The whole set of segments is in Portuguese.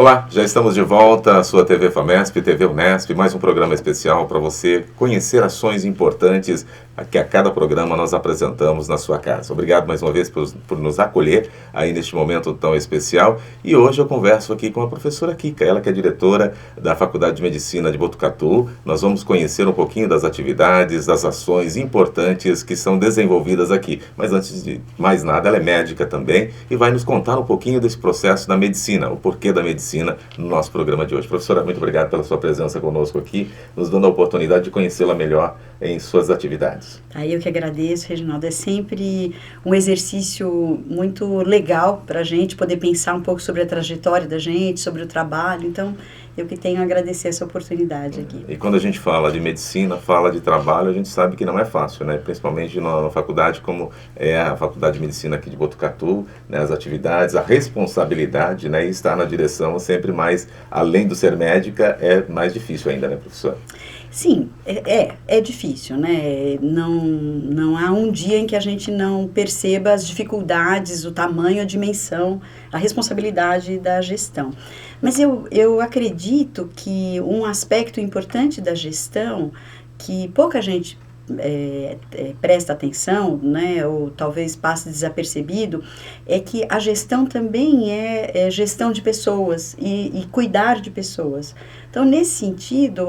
Olá, já estamos de volta à sua TV FAMESP, TV Unesp, mais um programa especial para você conhecer ações importantes que a cada programa nós apresentamos na sua casa. Obrigado mais uma vez por nos acolher aí neste momento tão especial. E hoje eu converso aqui com a professora Kika, ela que é diretora da Faculdade de Medicina de Botucatu. Nós vamos conhecer um pouquinho das atividades, das ações importantes que são desenvolvidas aqui. Mas antes de mais nada, ela é médica também e vai nos contar um pouquinho desse processo da medicina, o porquê da medicina no nosso programa de hoje. Professora, muito obrigado pela sua presença conosco aqui, nos dando a oportunidade de conhecê-la melhor em suas atividades. Eu que agradeço, Reginaldo. É sempre um exercício muito legal para a gente poder pensar um pouco sobre a trajetória da gente, sobre o trabalho. Então, eu que tenho a agradecer essa oportunidade aqui. E quando a gente fala de medicina, fala de trabalho, a gente sabe que não é fácil, né? Principalmente numa faculdade como é a Faculdade de Medicina aqui de Botucatu, né? As atividades, a responsabilidade, né? E estar na direção sempre mais, além do ser médica, é mais difícil ainda, né, professor? Sim, é difícil, né? Não há um dia em que a gente não perceba as dificuldades, o tamanho, a dimensão, a responsabilidade da gestão. Mas eu acredito que um aspecto importante da gestão, que pouca gente presta atenção, né, ou talvez passe desapercebido, é que a gestão também é gestão de pessoas e cuidar de pessoas. Então, nesse sentido,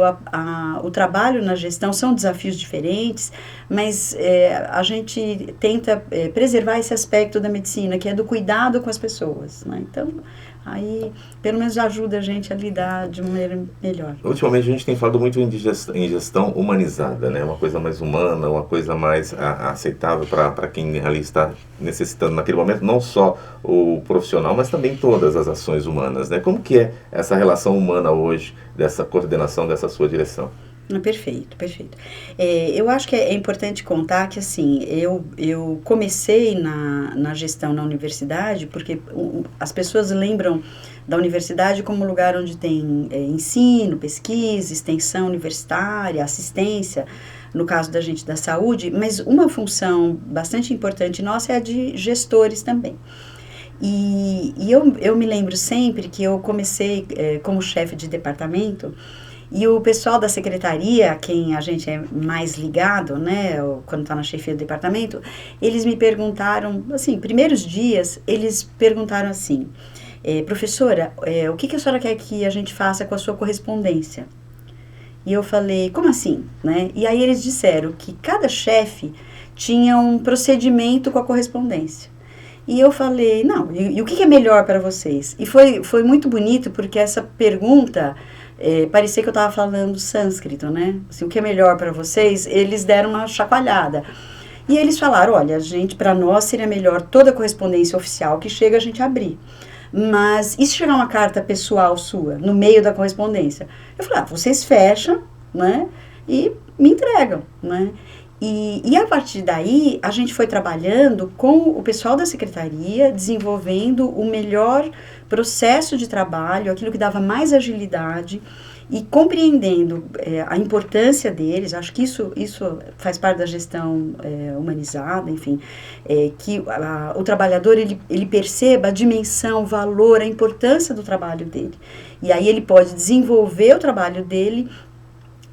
o trabalho na gestão são desafios diferentes, mas a gente tenta preservar esse aspecto da medicina, que é do cuidado com as pessoas, né? Então, aí, pelo menos ajuda a gente a lidar de uma maneira melhor. Ultimamente a gente tem falado muito em gestão humanizada, né? Uma coisa mais humana, uma coisa mais aceitável para quem ali está necessitando naquele momento, não só o profissional, mas também todas as ações humanas, né? Como que é essa relação humana hoje, dessa coordenação, dessa sua direção? Perfeito, perfeito. Eu acho que é importante contar que, assim, eu comecei na gestão na universidade, porque as pessoas lembram da universidade como um lugar onde tem ensino, pesquisa, extensão universitária, assistência, no caso da gente da saúde, mas uma função bastante importante nossa é a de gestores também. E eu me lembro sempre que eu comecei como chefe de departamento. E o pessoal da secretaria, a quem a gente é mais ligado, né, quando está na chefia do departamento, eles me perguntaram, assim, primeiros dias, eles perguntaram assim, professora, o que a senhora quer que a gente faça com a sua correspondência? E eu falei, como assim? Né? E aí eles disseram que cada chefe tinha um procedimento com a correspondência. E eu falei, não, e o que é melhor para vocês? E foi muito bonito, porque essa pergunta... parecia que eu estava falando sânscrito, né? Assim, o que é melhor para vocês? Eles deram uma chacoalhada. E eles falaram, olha, para nós seria melhor toda a correspondência oficial que chega a gente abrir. Mas e se chegar uma carta pessoal sua, no meio da correspondência? Eu falei, vocês fecham, né? E me entregam, né? E a partir daí, a gente foi trabalhando com o pessoal da secretaria, desenvolvendo o melhor processo de trabalho, aquilo que dava mais agilidade e compreendendo a importância deles. Acho que isso faz parte da gestão humanizada, enfim, que o trabalhador ele perceba a dimensão, o valor, a importância do trabalho dele. E aí ele pode desenvolver o trabalho dele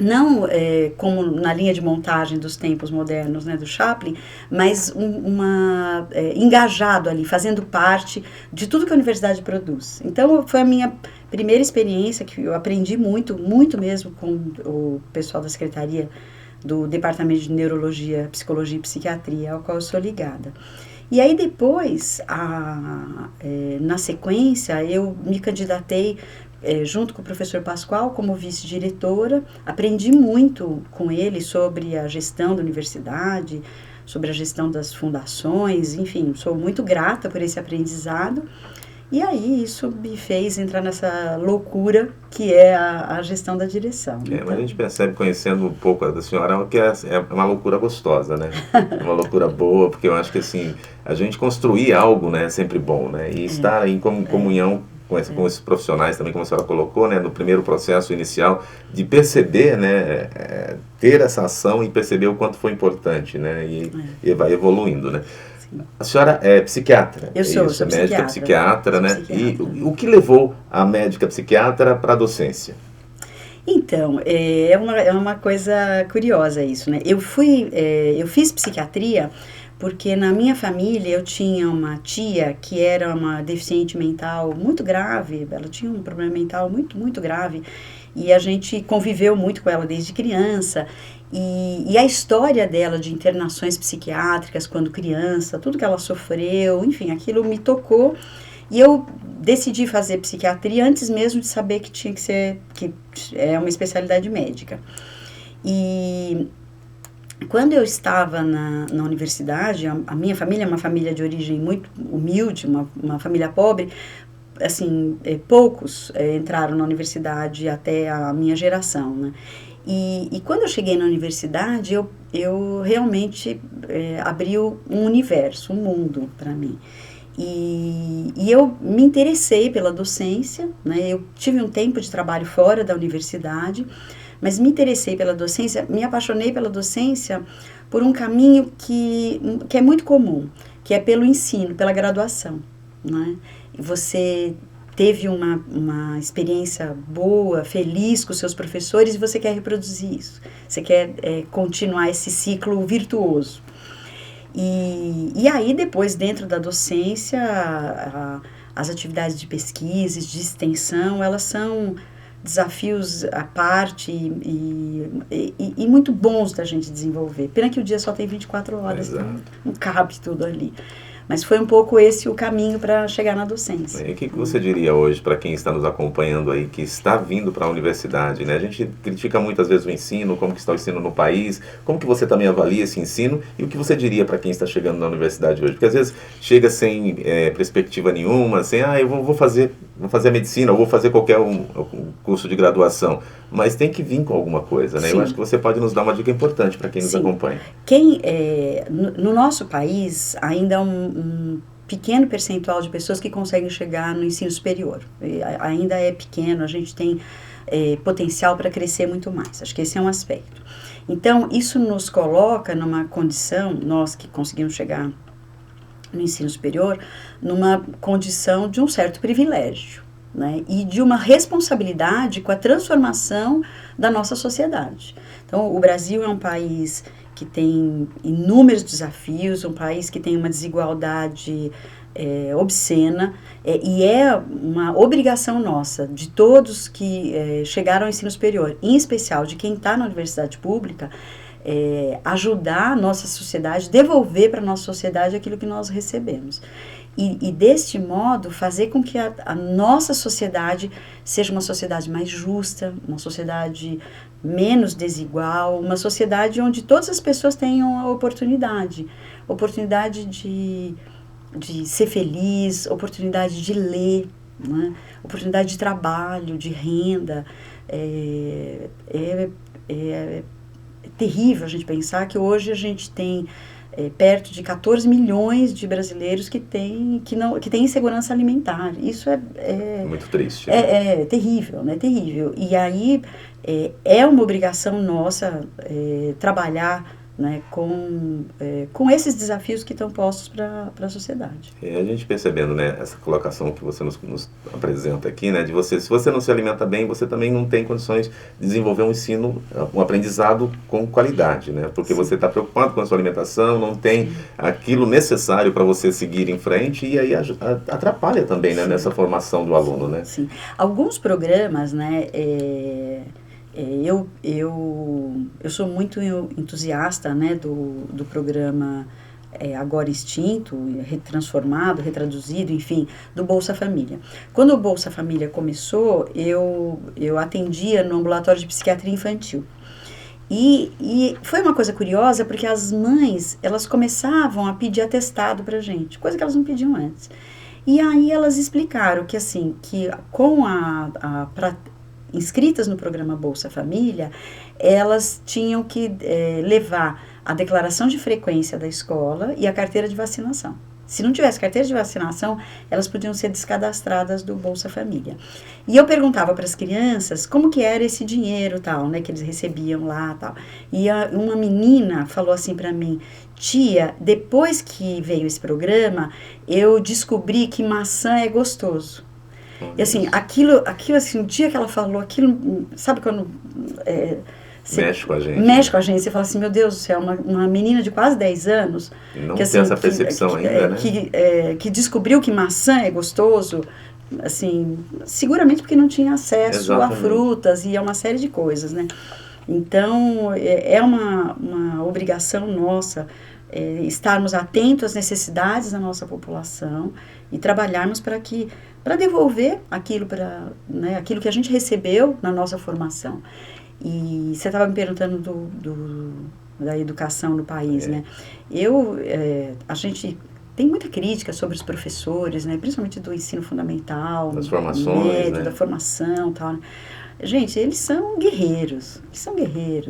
não como na linha de montagem dos tempos modernos, né, do Chaplin, mas engajado ali, fazendo parte de tudo que a universidade produz. Então, foi a minha primeira experiência, que eu aprendi muito, muito mesmo com o pessoal da secretaria do Departamento de Neurologia, Psicologia e Psiquiatria, ao qual eu sou ligada. E aí depois, na sequência, eu me candidatei junto com o professor Pascoal como vice-diretora, aprendi muito com ele sobre a gestão da universidade, sobre a gestão das fundações, enfim, sou muito grata por esse aprendizado. E aí isso me fez entrar nessa loucura que é a gestão da direção. Então, mas a gente percebe, conhecendo um pouco da senhora, que é uma loucura gostosa, né? É uma loucura boa, porque eu acho que assim, a gente construir algo, né, é sempre bom, né? E estar em comunhão com esses profissionais também, como a senhora colocou, né, no primeiro processo inicial, de perceber, né, ter essa ação e perceber o quanto foi importante, né, e vai evoluindo, né. A senhora é psiquiatra? Eu sou, isso, sou médica psiquiatra, né? psiquiatra. E o que levou a médica psiquiatra para a docência? Então, é uma coisa curiosa isso, né? Eu fiz psiquiatria porque na minha família eu tinha uma tia que era uma deficiente mental muito grave, ela tinha um problema mental muito, muito grave, e a gente conviveu muito com ela desde criança, e a história dela de internações psiquiátricas quando criança, tudo que ela sofreu, enfim, aquilo me tocou. E eu decidi fazer psiquiatria antes mesmo de saber que tinha que ser, que é uma especialidade médica. E quando eu estava na universidade, a minha família é uma família de origem muito humilde, uma família pobre, assim, poucos entraram na universidade até a minha geração, né? E quando eu cheguei na universidade, eu realmente abri um universo, um mundo para mim. E eu me interessei pela docência, né? Eu tive um tempo de trabalho fora da universidade, mas me interessei pela docência, me apaixonei pela docência por um caminho que é muito comum, que é pelo ensino, pela graduação, né? Você teve uma experiência boa, feliz com os seus professores e você quer reproduzir isso, você quer continuar esse ciclo virtuoso. E aí, depois, dentro da docência, as atividades de pesquisa, de extensão, elas são desafios à parte e muito bons da gente desenvolver. Pena que o dia só tem 24 horas, então não cabe tudo ali. Mas foi um pouco esse o caminho para chegar na docência. E o que você diria hoje para quem está nos acompanhando aí, que está vindo para a universidade, né? A gente critica muitas vezes o ensino, como que está o ensino no país, como que você também avalia esse ensino e o que você diria para quem está chegando na universidade hoje? Porque às vezes chega sem perspectiva nenhuma, sem, eu vou fazer a medicina, ou vou fazer qualquer um curso de graduação, mas tem que vir com alguma coisa, né? Sim. Eu acho que você pode nos dar uma dica importante para quem nos acompanha. No nosso país, ainda é um pequeno percentual de pessoas que conseguem chegar no ensino superior. Ainda é pequeno, a gente tem potencial para crescer muito mais. Acho que esse é um aspecto. Então, isso nos coloca numa condição, nós que conseguimos chegar no ensino superior, numa condição de um certo privilégio, né? E de uma responsabilidade com a transformação da nossa sociedade. Então, o Brasil é um país que tem inúmeros desafios, um país que tem uma desigualdade obscena, e é uma obrigação nossa, de todos que chegaram ao ensino superior, em especial de quem está na universidade pública, ajudar a nossa sociedade, devolver para a nossa sociedade aquilo que nós recebemos. E deste modo, fazer com que a nossa sociedade seja uma sociedade mais justa, uma sociedade menos desigual, uma sociedade onde todas as pessoas tenham a oportunidade de ser feliz, oportunidade de ler, né? Oportunidade de trabalho, de renda. É terrível a gente pensar que hoje a gente tem perto de 14 milhões de brasileiros que têm insegurança alimentar. Isso é muito triste. É terrível, né? Terrível. E aí é uma obrigação nossa trabalhar, né, com esses desafios que estão postos para a sociedade. A gente percebendo, né, essa colocação que você nos apresenta aqui, né, de se você não se alimenta bem, você também não tem condições de desenvolver um ensino, um aprendizado com qualidade, né, porque você está preocupado com a sua alimentação, não tem aquilo necessário para você seguir em frente e aí atrapalha também, né, nessa formação do aluno, né. Sim. Alguns programas, né, eu sou muito entusiasta, né, do programa agora extinto, retransformado, retraduzido, enfim, do Bolsa Família. Quando o Bolsa Família começou, eu atendia no ambulatório de psiquiatria infantil. E foi uma coisa curiosa, porque as mães, elas começavam a pedir atestado pra gente, coisa que elas não pediam antes. E aí elas explicaram que, assim, que com inscritas no programa Bolsa Família, elas tinham que levar a declaração de frequência da escola e a carteira de vacinação. Se não tivesse carteira de vacinação, elas podiam ser descadastradas do Bolsa Família. E eu perguntava para as crianças como que era esse dinheiro tal, né, que eles recebiam lá tal. E uma menina falou assim para mim: tia, depois que veio esse programa, eu descobri que maçã é gostoso. E assim, aquilo assim, o dia que ela falou aquilo, sabe quando... mexe com a gente. Mexe com a gente. Você fala assim, meu Deus do céu, uma menina de quase 10 anos... Não que, assim, tem essa percepção ainda, né? Que descobriu que maçã é gostoso, assim, seguramente porque não tinha acesso a frutas e a uma série de coisas, né? Então, é uma obrigação nossa estarmos atentos às necessidades da nossa população e trabalharmos para devolver aquilo, né, aquilo que a gente recebeu na nossa formação. E você estava me perguntando da educação no país, né? A gente tem muita crítica sobre os professores, né? Principalmente do ensino fundamental, das formações, médio, né? Da formação e tal, né? Gente, eles são guerreiros,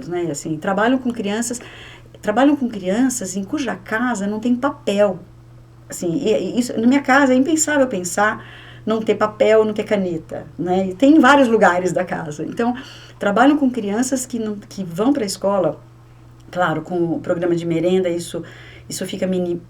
né? Assim, trabalham com crianças em cuja casa não tem papel. Assim, isso, na minha casa é impensável pensar não ter papel, não ter caneta, né? E tem em vários lugares da casa. Então, trabalham com crianças que vão para a escola, claro, com o programa de merenda, isso fica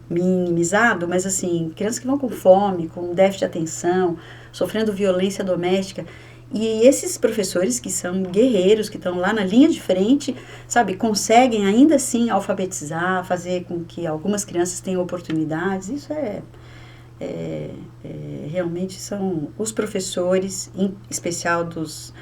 minimizado, mas assim, crianças que vão com fome, com déficit de atenção, sofrendo violência doméstica. E esses professores que são guerreiros, que estão lá na linha de frente, sabe, conseguem ainda assim alfabetizar, fazer com que algumas crianças tenham oportunidades. Isso realmente são os professores, em especial dos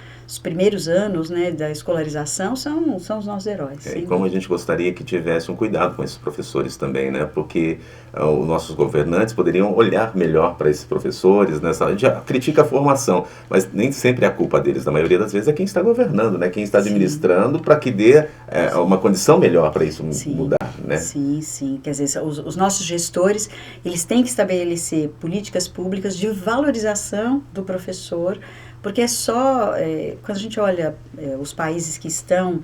primeiros anos, né, da escolarização, são os nossos heróis. E como a gente gostaria que tivesse um cuidado com esses professores também, né, porque os nossos governantes poderiam olhar melhor para esses professores, né, a gente já critica a formação, mas nem sempre é a culpa deles, na maioria das vezes é quem está governando, né, quem está administrando para que dê uma condição melhor para isso mudar, né? Sim, quer dizer, os nossos gestores, eles têm que estabelecer políticas públicas de valorização do professor, porque é só, quando a gente olha os países que estão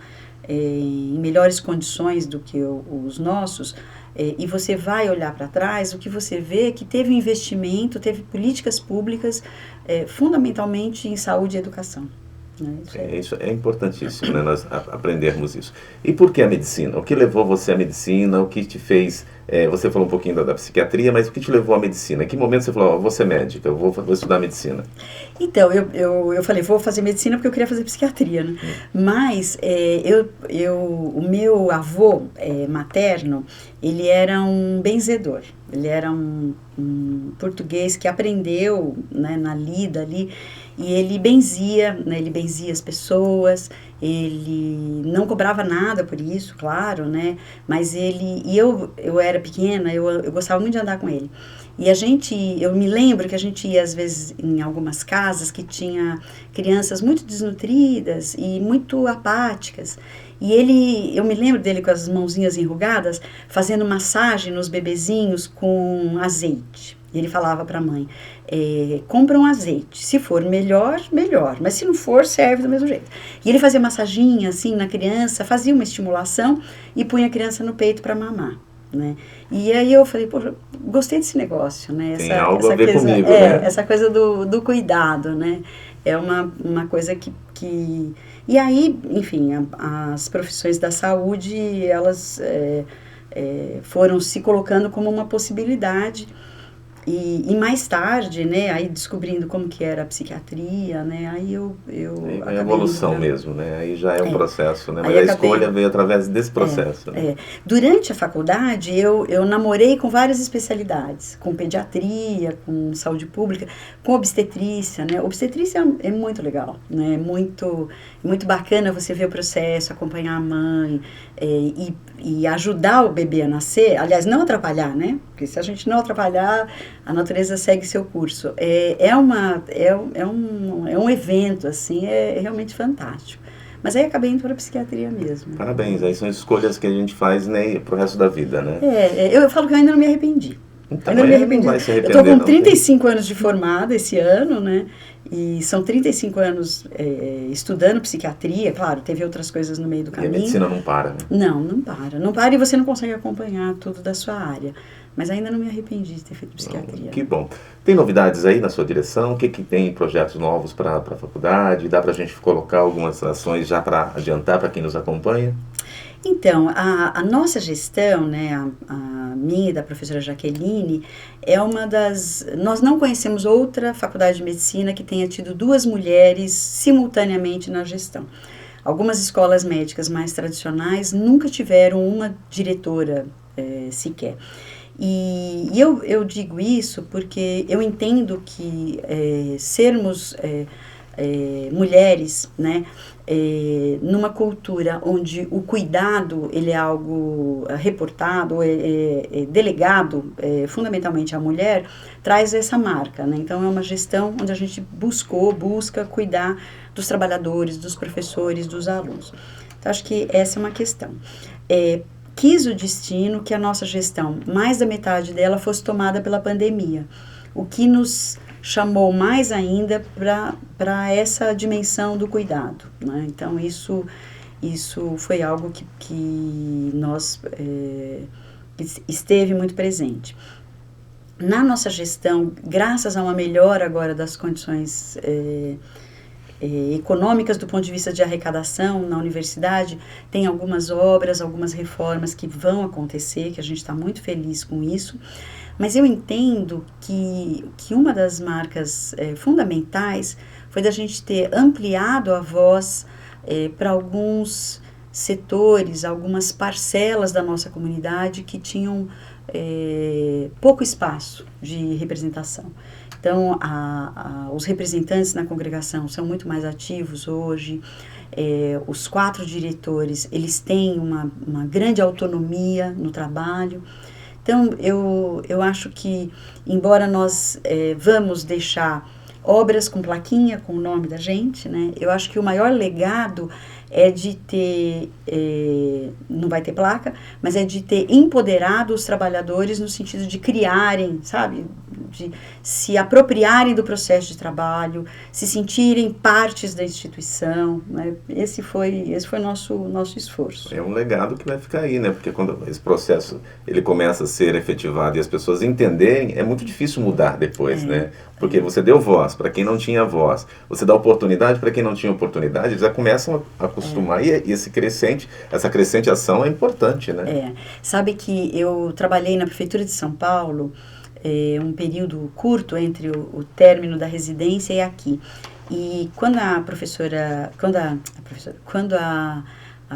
em melhores condições do que os nossos, e você vai olhar para trás, o que você vê é que teve um investimento, teve políticas públicas, fundamentalmente em saúde e educação. Né? Isso é importantíssimo, né, nós aprendermos isso. E por que a medicina? O que levou você à medicina? O que te fez... você falou um pouquinho da psiquiatria, mas o que te levou à medicina? Em que momento você falou, vou ser médica, eu vou estudar medicina? Então, eu falei, vou fazer medicina porque eu queria fazer psiquiatria, né? Mas o meu avô materno, ele era um benzedor. Ele era um português que aprendeu, né, na lida ali, e ele benzia, né, ele benzia as pessoas, ele não cobrava nada por isso, claro, né, mas eu era pequena, eu gostava muito de andar com ele. E eu me lembro que a gente ia às vezes em algumas casas que tinha crianças muito desnutridas e muito apáticas. E eu me lembro dele com as mãozinhas enrugadas, fazendo massagem nos bebezinhos com azeite. E ele falava para a mãe, compra um azeite, se for melhor, mas se não for, serve do mesmo jeito. E ele fazia massaginha assim na criança, fazia uma estimulação e punha a criança no peito para mamar. Né? E aí eu falei, poxa, gostei desse negócio, né? Tem algo a ver comigo, né? Essa coisa do cuidado, né? É uma coisa que... E aí, enfim, as profissões da saúde, elas foram se colocando como uma possibilidade. E mais tarde, né, aí descobrindo como que era a psiquiatria, né, aí eu é evolução mesmo, né, aí já é um processo, né, mas a escolha veio através desse processo. Né? Durante a faculdade, eu namorei com várias especialidades, com pediatria, com saúde pública, com obstetrícia, né, obstetrícia é muito legal, né, muito bacana você ver o processo, acompanhar a mãe, e ajudar o bebê a nascer, aliás, não atrapalhar, né, porque se a gente não atrapalhar, a natureza segue seu curso. É um evento, assim, é realmente fantástico. Mas aí acabei indo para a psiquiatria mesmo. Parabéns, aí são escolhas que a gente faz, né, para o resto da vida, né? Eu falo que eu ainda não me arrependi. Então, ainda não me arrependi. Eu estou com 35 anos de formada esse ano, né? E são 35 anos estudando psiquiatria, claro, teve outras coisas no meio do caminho. E a medicina não para, né? Não para. Não para e você não consegue acompanhar tudo da sua área. Mas ainda não me arrependi de ter feito psiquiatria. Que bom. Tem novidades aí na sua direção? O que tem projetos novos para a faculdade? Dá para a gente colocar algumas ações já para adiantar para quem nos acompanha? Então, a nossa gestão, né, a minha e da professora Jaqueline, é uma das... Nós não conhecemos outra faculdade de medicina que tenha tido 2 mulheres simultaneamente na gestão. Algumas escolas médicas mais tradicionais nunca tiveram uma diretora sequer. E eu digo isso porque eu entendo que sermos mulheres, né, numa cultura onde o cuidado ele é algo reportado, delegado fundamentalmente à mulher, traz essa marca, né? Então é uma gestão onde a gente busca cuidar dos trabalhadores, dos professores, dos alunos. Então acho que essa é uma questão. Quis o destino que a nossa gestão, mais da metade dela, fosse tomada pela pandemia, o que nos chamou mais ainda para essa dimensão do cuidado, né? Então, isso foi algo que nós esteve muito presente. Na nossa gestão, graças a uma melhora agora das condições econômicas do ponto de vista de arrecadação na universidade, tem algumas obras, algumas reformas que vão acontecer, que a gente está muito feliz com isso. Mas eu entendo que uma das marcas fundamentais foi da gente ter ampliado a voz para alguns setores, algumas parcelas da nossa comunidade que tinham pouco espaço de representação. Então, os representantes na congregação são muito mais ativos hoje. Os 4 diretores, eles têm uma grande autonomia no trabalho. Então, eu acho que, embora nós vamos deixar obras com plaquinha, com o nome da gente, né? Eu acho que o maior legado é de ter, não vai ter placa, mas é de ter empoderado os trabalhadores no sentido de criarem, sabe? De se apropriarem do processo de trabalho, se sentirem partes da instituição, né? Esse foi nosso esforço. É um legado que vai ficar aí, né? Porque quando esse processo ele começa a ser efetivado e as pessoas entenderem, é muito difícil mudar depois, né? Porque você deu voz para quem não tinha voz, você dá oportunidade para quem não tinha oportunidade, eles já começam a acostumar e essa crescente ação é importante, né? Sabe que eu trabalhei na Prefeitura de São Paulo um período curto entre o término da residência e aqui. E quando a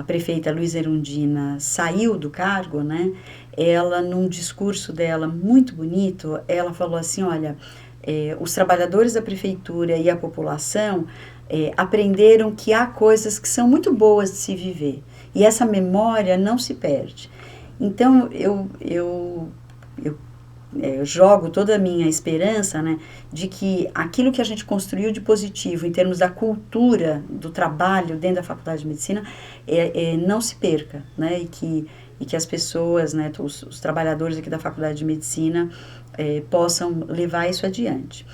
prefeita Luísa Erundina saiu do cargo, né, ela, num discurso dela muito bonito, ela falou assim, olha, os trabalhadores da prefeitura e a população aprenderam que há coisas que são muito boas de se viver. E essa memória não se perde. Então, eu jogo toda a minha esperança, né, de que aquilo que a gente construiu de positivo em termos da cultura do trabalho dentro da Faculdade de Medicina não se perca, né, e que as pessoas, né, os trabalhadores aqui da Faculdade de Medicina possam levar isso adiante.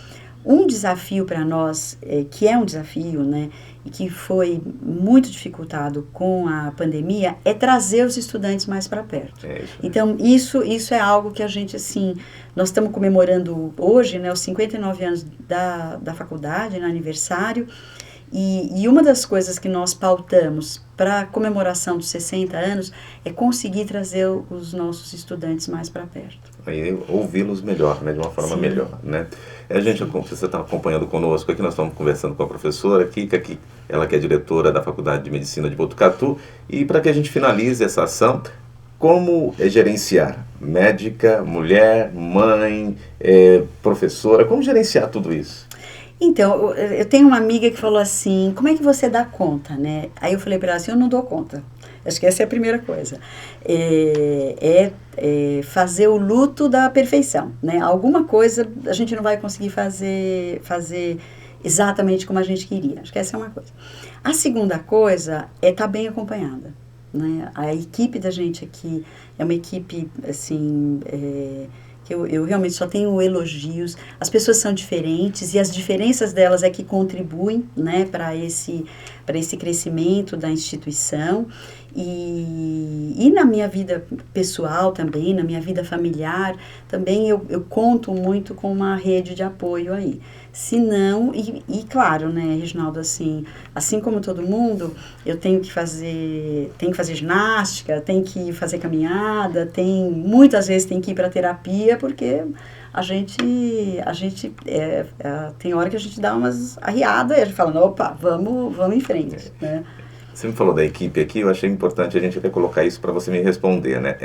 Um desafio para nós, que é um desafio, né, e que foi muito dificultado com a pandemia, é trazer os estudantes mais para perto. Então, isso é algo que a gente, assim, nós estamos comemorando hoje, né, os 59 anos da faculdade, no aniversário, e uma das coisas que nós pautamos para a comemoração dos 60 anos é conseguir trazer os nossos estudantes mais para perto. Aí, ouvi-los melhor, né, de uma forma melhor, né? Você está acompanhando conosco aqui, nós estamos conversando com a professora Kika, ela que é diretora da Faculdade de Medicina de Botucatu, e para que a gente finalize essa ação, como gerenciar médica, mulher, mãe, professora, como gerenciar tudo isso? Então, eu tenho uma amiga que falou assim, como é que você dá conta, né? Aí eu falei para ela assim, eu não dou conta. Acho que essa é a primeira coisa. Fazer o luto da perfeição, né? Alguma coisa a gente não vai conseguir fazer exatamente como a gente queria. Acho que essa é uma coisa. A segunda coisa é estar bem acompanhada, né? A equipe da gente aqui é uma equipe, assim, Eu realmente só tenho elogios. As pessoas são diferentes e as diferenças delas é que contribuem, né, para esse crescimento da instituição. E na minha vida pessoal também, na minha vida familiar, também eu conto muito com uma rede de apoio aí. Se não, e claro, né, Reginaldo, assim como todo mundo, eu tenho que fazer ginástica, tenho que fazer caminhada, muitas vezes tem que ir para terapia, porque a gente tem hora que a gente dá umas arriadas e a gente fala, opa, vamos em frente, né? Você me falou da equipe aqui, eu achei importante a gente até colocar isso para você me responder, né?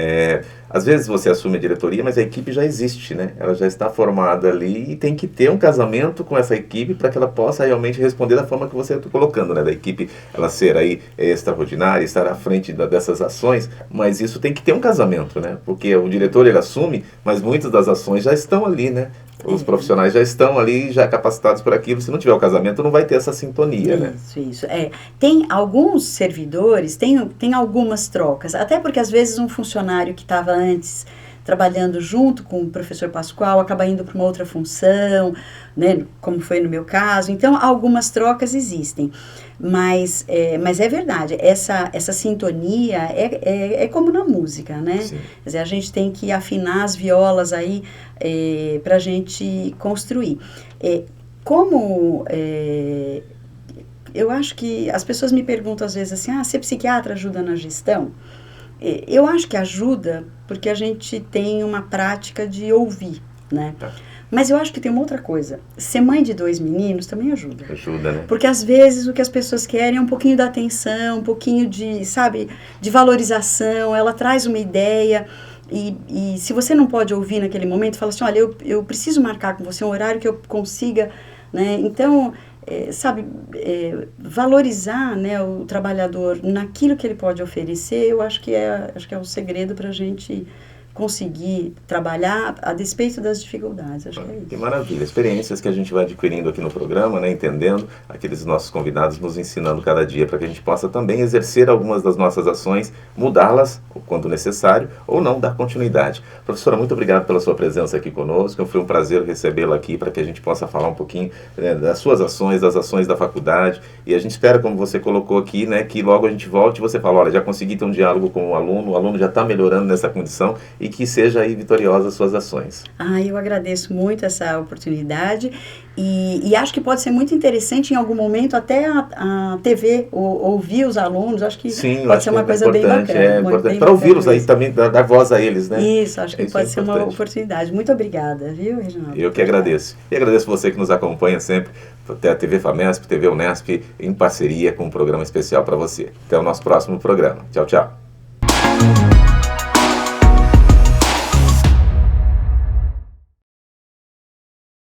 Às vezes você assume a diretoria, mas a equipe já existe, né? Ela já está formada ali e tem que ter um casamento com essa equipe para que ela possa realmente responder da forma que você está colocando, né? Da equipe, ela ser aí extraordinária, estar à frente dessas ações, mas isso tem que ter um casamento, né? Porque o diretor, ele assume, mas muitas das ações já estão ali, né? Os profissionais já estão ali, já capacitados por aquilo. Se não tiver o casamento, não vai ter essa sintonia, né? Isso. Tem alguns servidores, tem algumas trocas. Até porque, às vezes, um funcionário que estava antes trabalhando junto com o professor Pascoal acaba indo para uma outra função, né? Como foi no meu caso. Então, algumas trocas existem. Mas é verdade, essa sintonia é como na música, né? Sim. Quer dizer, a gente tem que afinar as violas aí para a gente construir. Eu acho que as pessoas me perguntam às vezes assim, ser psiquiatra ajuda na gestão? Eu acho que ajuda porque a gente tem uma prática de ouvir, né? Tá. Mas eu acho que tem uma outra coisa. Ser mãe de 2 meninos também ajuda. Ajuda, né? Porque às vezes o que as pessoas querem é um pouquinho da atenção, um pouquinho de valorização. Ela traz uma ideia e se você não pode ouvir naquele momento, fala assim, olha, eu preciso marcar com você um horário que eu consiga, né? Então, valorizar, né, o trabalhador naquilo que ele pode oferecer, eu acho que é o segredo para a gente conseguir trabalhar a despeito das dificuldades. Acho que é isso. Que maravilha. Experiências que a gente vai adquirindo aqui no programa, né, entendendo, aqueles nossos convidados nos ensinando cada dia para que a gente possa também exercer algumas das nossas ações, mudá-las quando necessário ou não, dar continuidade. Professora, muito obrigado pela sua presença aqui conosco. Foi um prazer recebê-la aqui para que a gente possa falar um pouquinho, né, das suas ações, das ações da faculdade. E a gente espera, como você colocou aqui, né, que logo a gente volte e você fala, olha, já consegui ter um diálogo com o aluno já está melhorando nessa condição e que seja aí vitoriosa as suas ações. Eu agradeço muito essa oportunidade e acho que pode ser muito interessante em algum momento até a TV ouvir os alunos. Acho que sim, pode ser uma coisa bem bacana. É importante para ouvi-los aí também, dar voz a eles, né? Isso, acho que pode ser uma oportunidade. Muito obrigada, viu, Reginaldo? Eu que agradeço. E agradeço você que nos acompanha sempre, até a TV FAMESP, TV Unesp, em parceria com um programa especial para você. Até o nosso próximo programa. Tchau, tchau.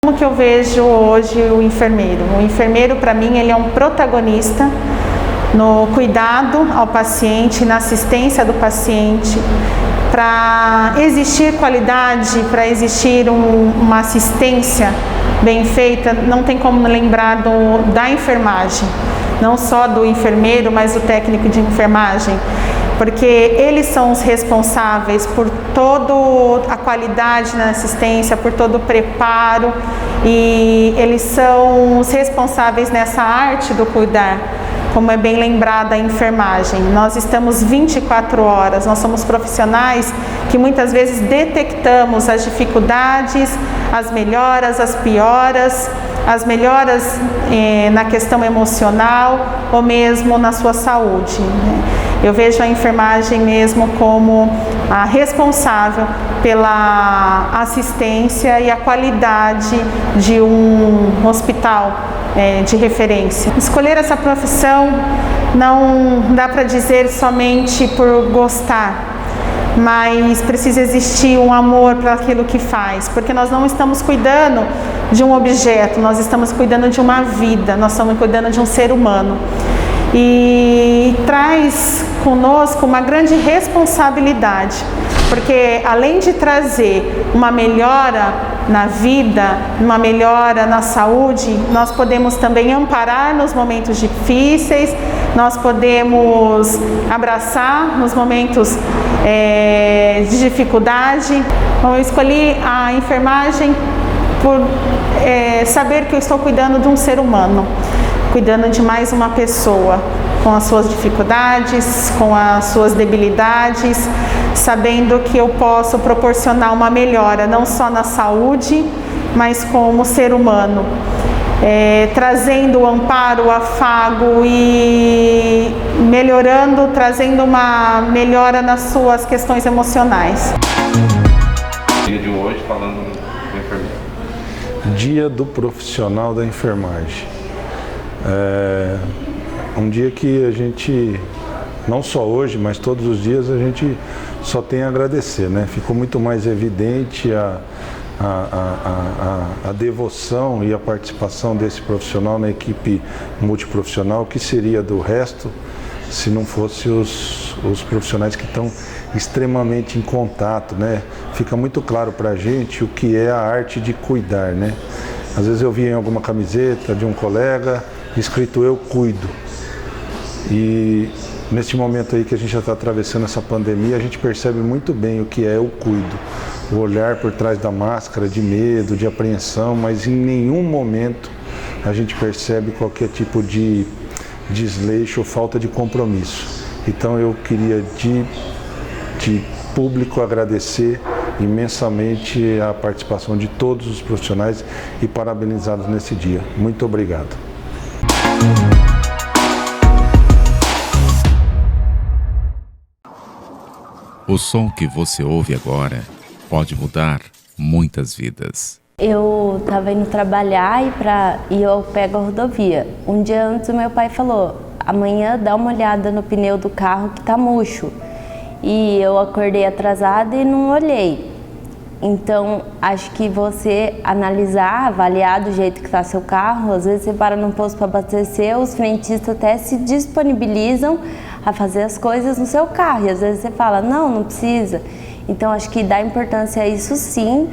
Como que eu vejo hoje o enfermeiro? O enfermeiro, para mim, ele é um protagonista no cuidado ao paciente, na assistência do paciente. Para existir qualidade, para existir uma assistência bem feita, não tem como lembrar da enfermagem. Não só do enfermeiro, mas do técnico de enfermagem. Porque eles são os responsáveis por toda a qualidade na assistência, por todo o preparo, e eles são os responsáveis nessa arte do cuidar, como é bem lembrada a enfermagem. Nós estamos 24 horas, nós somos profissionais que muitas vezes detectamos as dificuldades, as melhoras, as pioras, as melhoras na questão emocional ou mesmo na sua saúde, né? Eu vejo a enfermagem mesmo como a responsável pela assistência e a qualidade de um hospital de referência. Escolher essa profissão não dá para dizer somente por gostar, mas precisa existir um amor para aquilo que faz, porque nós não estamos cuidando de um objeto, nós estamos cuidando de uma vida, nós estamos cuidando de um ser humano. E traz conosco uma grande responsabilidade, porque além de trazer uma melhora na vida, uma melhora na saúde, nós podemos também amparar nos momentos difíceis, nós podemos abraçar nos momentos de dificuldade. Então, eu escolhi a enfermagem por saber que eu estou cuidando de um ser humano, cuidando de mais uma pessoa, com as suas dificuldades, com as suas debilidades, sabendo que eu posso proporcionar uma melhora, não só na saúde, mas como ser humano, trazendo o amparo, o afago e melhorando, trazendo uma melhora nas suas questões emocionais. Dia de hoje falando do enfermeiro. Dia do profissional da enfermagem. Um dia que a gente, não só hoje, mas todos os dias, a gente só tem a agradecer, né? Ficou muito mais evidente a devoção e a participação desse profissional na equipe multiprofissional, que seria do resto se não fosse os profissionais que estão extremamente em contato, né? Fica muito claro para a gente o que é a arte de cuidar, né? Às vezes eu via em alguma camiseta de um colega escrito "eu cuido", e neste momento aí que a gente já está atravessando essa pandemia, a gente percebe muito bem o que é "eu cuido", o olhar por trás da máscara de medo, de apreensão, mas em nenhum momento a gente percebe qualquer tipo de desleixo ou falta de compromisso. Então eu queria de público agradecer imensamente a participação de todos os profissionais e parabenizá-los nesse dia. Muito obrigado. O som que você ouve agora pode mudar muitas vidas. Eu estava indo trabalhar e eu pego a rodovia. Um dia antes o meu pai falou: amanhã dá uma olhada no pneu do carro que tá murcho. E eu acordei atrasada e não olhei. Então, acho que você analisar, avaliar do jeito que está seu carro, às vezes você para num posto para abastecer, os frentistas até se disponibilizam a fazer as coisas no seu carro. E às vezes você fala, não precisa. Então, acho que dá importância a isso sim.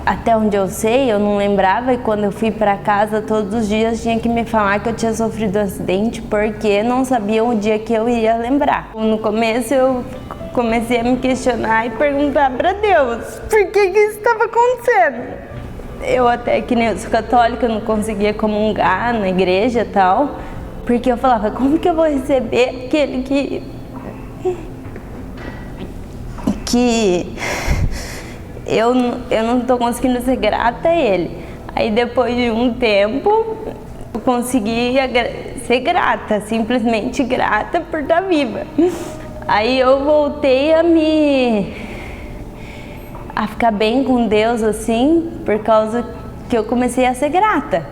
Até onde eu sei, eu não lembrava, e quando eu fui para casa todos os dias tinha que me falar que eu tinha sofrido um acidente, porque não sabiam o dia que eu ia lembrar. No começo eu comecei a me questionar e perguntar para Deus por que isso estava acontecendo. Eu até, que nem eu sou católica, eu não conseguia comungar na igreja e tal, porque eu falava, como que eu vou receber aquele que eu não estou conseguindo ser grata a ele. Aí depois de um tempo, eu consegui ser grata, simplesmente grata por estar viva. Aí eu voltei a ficar bem com Deus, assim, por causa que eu comecei a ser grata.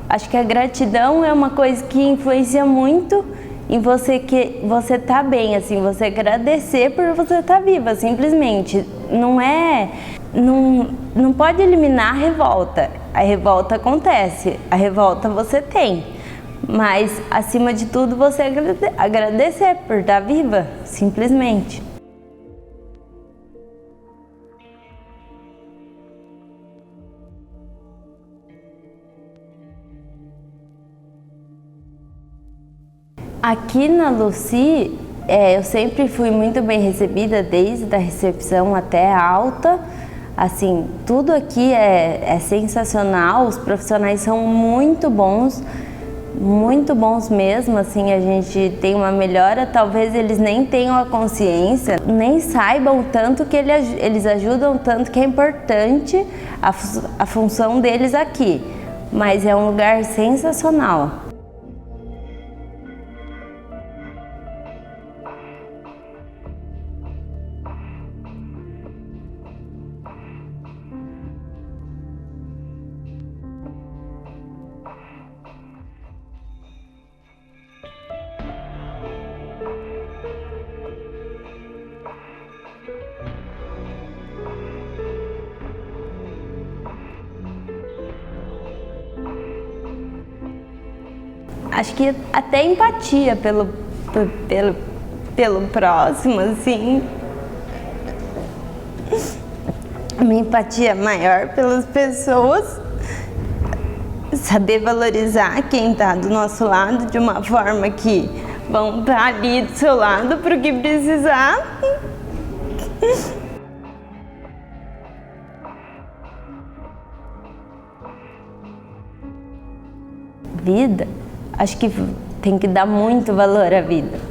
Acho que a gratidão é uma coisa que influencia muito em você, que você tá bem, assim, você agradecer por você estar viva, simplesmente. Não pode eliminar a revolta. A revolta acontece, a revolta você tem. Mas, acima de tudo, você agradecer por estar viva, simplesmente. Aqui na Lucy, eu sempre fui muito bem recebida, desde a recepção até a alta. Assim, tudo aqui é sensacional, os profissionais são muito bons mesmo, assim, a gente tem uma melhora, talvez eles nem tenham a consciência, nem saibam tanto que eles ajudam, tanto que é importante a função deles aqui, mas é um lugar sensacional. Acho que até empatia pelo próximo, assim. Uma empatia maior pelas pessoas. Saber valorizar quem está do nosso lado de uma forma que vão estar ali do seu lado para o que precisar. Vida, acho que tem que dar muito valor à vida.